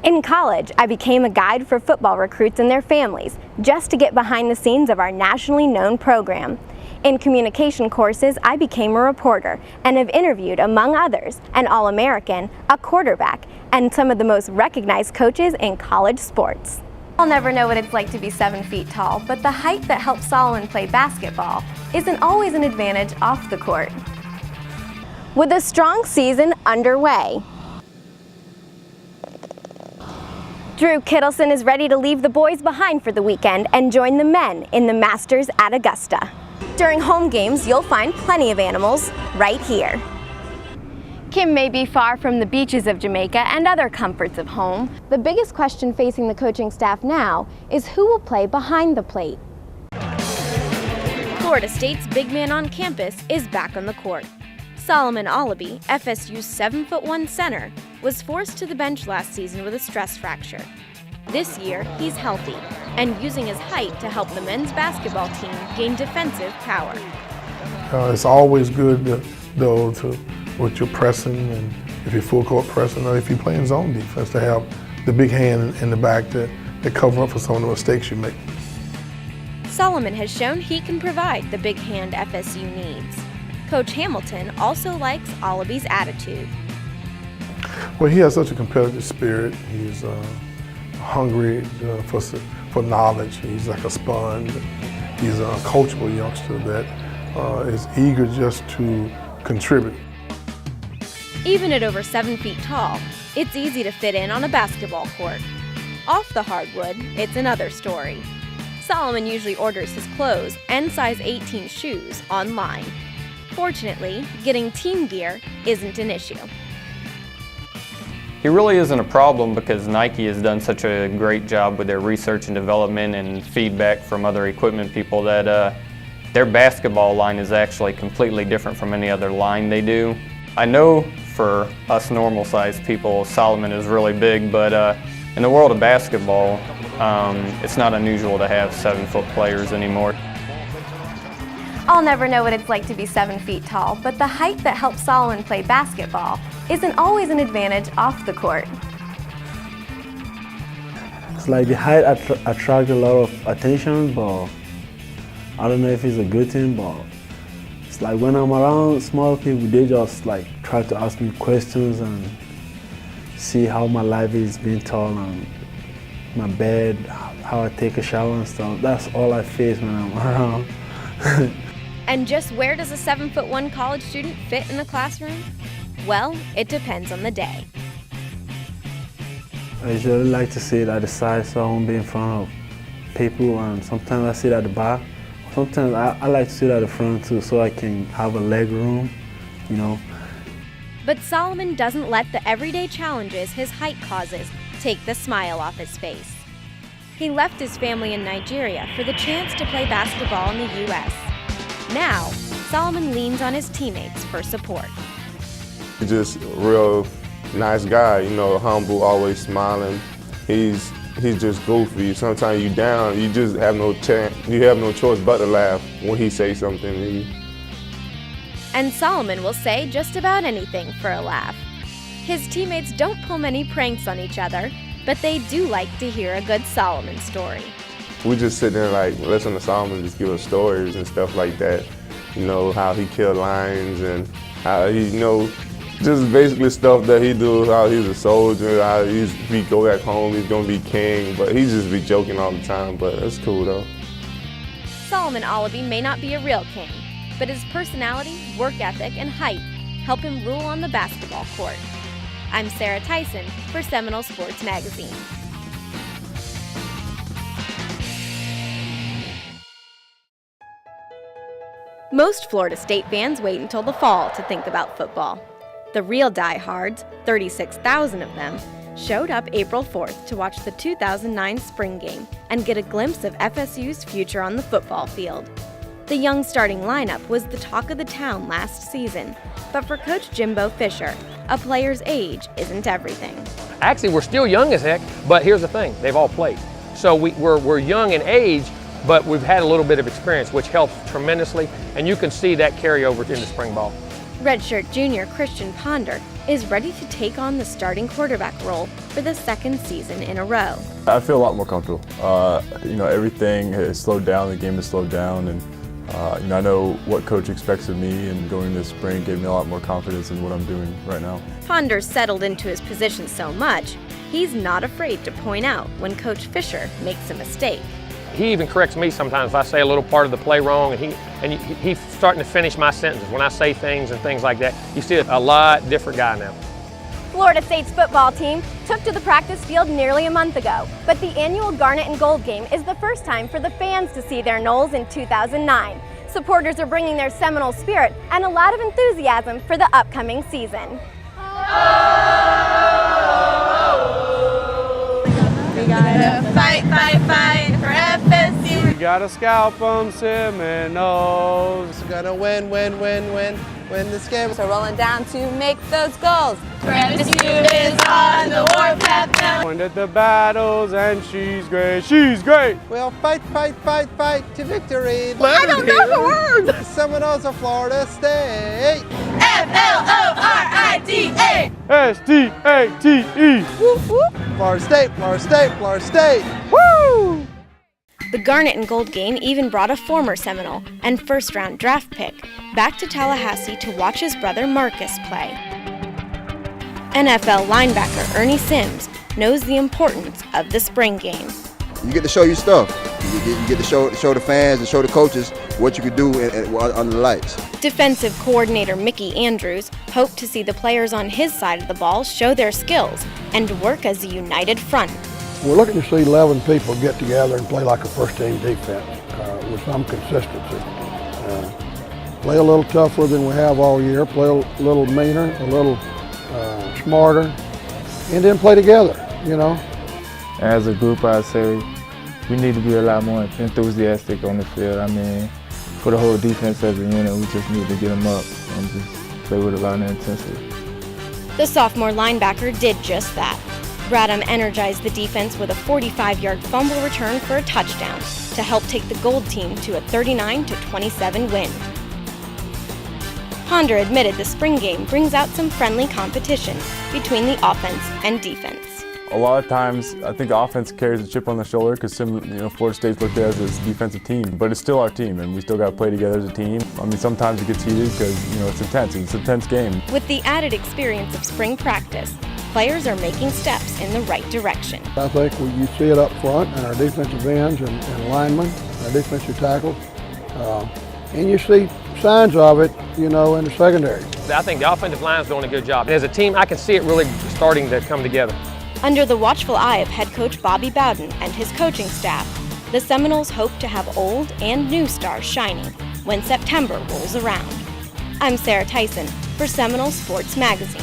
In college, I became a guide for football recruits and their families, just to get behind the scenes of our nationally known program. In communication courses, I became a reporter and have interviewed, among others, an All-American, a quarterback, and some of the most recognized coaches in college sports. I'll never know what it's like to be 7 feet tall, but the height that helped Solomon play basketball isn't always an advantage off the court. With a strong season underway, Drew Kittleson is ready to leave the boys behind for the weekend and join the men in the Masters at Augusta. During home games, you'll find plenty of animals right here. Kim may be far from the beaches of Jamaica and other comforts of home. The biggest question facing the coaching staff now is who will play behind the plate. Florida State's big man on campus is back on the court. Solomon Alabi, FSU's 7'1" center, was forced to the bench last season with a stress fracture. This year, he's healthy and using his height to help the men's basketball team gain defensive power. It's always good, with your pressing, and if you're full court pressing, or if you're playing zone defense, to have the big hand in the back to cover up for some of the mistakes you make. Solomon has shown he can provide the big hand FSU needs. Coach Hamilton also likes Alabi's attitude. Well, he has such a competitive spirit. He's hungry for knowledge. He's like a sponge. He's a coachable youngster that is eager just to contribute. Even at over 7 feet tall, it's easy to fit in on a basketball court. Off the hardwood, it's another story. Solomon usually orders his clothes and size 18 shoes online. Fortunately, getting team gear isn't an issue. He really isn't a problem because Nike has done such a great job with their research and development and feedback from other equipment people that their basketball line is actually completely different from any other line they do. I know for us normal-sized people, Solomon is really big, but in the world of basketball, it's not unusual to have 7-foot players anymore. I'll never know what it's like to be 7 feet tall, but the height that helps Solomon play basketball isn't always an advantage off the court. It's like the height attracts a lot of attention, but I don't know if it's a good thing, but it's like when I'm around small people, they just like try to ask me questions and see how my life is being tall and my bed, how I take a shower and stuff. That's all I face when I'm around. And just where does a 7'1" college student fit in the classroom? Well, it depends on the day. I usually like to sit at the side so I won't be in front of people, and sometimes I sit at the back. Sometimes I like to sit at the front too so I can have a leg room, you know. But Solomon doesn't let the everyday challenges his height causes take the smile off his face. He left his family in Nigeria for the chance to play basketball in the U.S. Now, Solomon leans on his teammates for support. He's just a real nice guy, you know, humble, always smiling. He's just goofy. Sometimes you're down, you just have no chance, you have no choice but to laugh when he says something to you. And Solomon will say just about anything for a laugh. His teammates don't pull many pranks on each other, but they do like to hear a good Solomon story. We just sit there and like listen to Solomon just give us stories and stuff like that. You know, how he killed lions and how he, you know, just basically stuff that he do, how he's a soldier, how he go back home, he's gonna be king, but he just be joking all the time, but it's cool though. Solomon Alabi may not be a real king, but his personality, work ethic, and height help him rule on the basketball court. I'm Sarah Tyson for Seminole Sports Magazine. Most Florida State fans wait until the fall to think about football. The real diehards, 36,000 of them, showed up April 4th to watch the 2009 spring game and get a glimpse of FSU's future on the football field. The young starting lineup was the talk of the town last season, but for Coach Jimbo Fisher, a player's age isn't everything. Actually, we're still young as heck, but here's the thing, they've all played. So we're young in age, but we've had a little bit of experience, which helps tremendously, and you can see that carry over into spring ball. Redshirt junior Christian Ponder is ready to take on the starting quarterback role for the second season in a row. I feel a lot more comfortable. Everything has slowed down, the game has slowed down, and I know what coach expects of me, and going this spring gave me a lot more confidence in what I'm doing right now. Ponder's settled into his position so much, he's not afraid to point out when Coach Fisher makes a mistake. He even corrects me sometimes if I say a little part of the play wrong, and he's starting to finish my sentences when I say things and things like that. You see a lot different guy now. Florida State's football team took to the practice field nearly a month ago, but the annual Garnet and Gold game is the first time for the fans to see their Noles in 2009. Supporters are bringing their Seminole spirit and a lot of enthusiasm for the upcoming season. We gotta fight, fight, fight for FSU. We gotta scalp them Seminoles. We gotta win this game. So rolling down to make those goals. For FSU is on the warpath now. Point at the battles and she's great. We'll fight, fight, fight, fight to victory. I don't know the word. Seminoles of Florida State. FLORIDA. S-T-A-T-E. Whoop, whoop. Florida State, Florida State, Florida State. Woo! The Garnet and Gold game even brought a former Seminole and first-round draft pick back to Tallahassee to watch his brother Marcus play. NFL linebacker Ernie Sims knows the importance of the spring game. You get to show your stuff. You get to show the fans and show the coaches what you can do under the lights. Defensive coordinator Mickey Andrews hoped to see the players on his side of the ball show their skills and work as a united front. We're looking to see 11 people get together and play like a first-team defense with some consistency. Play a little tougher than we have all year, play a little meaner, a little smarter, and then play together, As a group, I'd say we need to be a lot more enthusiastic on the field. I mean, for the whole defense as a unit, we just need to get them up and just play with a lot of intensity. The sophomore linebacker did just that. Bradham energized the defense with a 45-yard fumble return for a touchdown to help take the Gold team to a 39-27 win. Ponder admitted the spring game brings out some friendly competition between the offense and defense. A lot of times, I think offense carries a chip on the shoulder because Florida State's looked at as this defensive team, but it's still our team, and we still got to play together as a team. I mean, sometimes it gets heated because it's intense. It's an intense game. With the added experience of spring practice, players are making steps in the right direction. I think you see it up front and our defensive ends and linemen, our defensive tackles, and you see signs of it, in the secondary. I think the offensive line is doing a good job. And as a team, I can see it really starting to come together. Under the watchful eye of head coach Bobby Bowden and his coaching staff, the Seminoles hope to have old and new stars shining when September rolls around. I'm Sarah Tyson for Seminole Sports Magazine.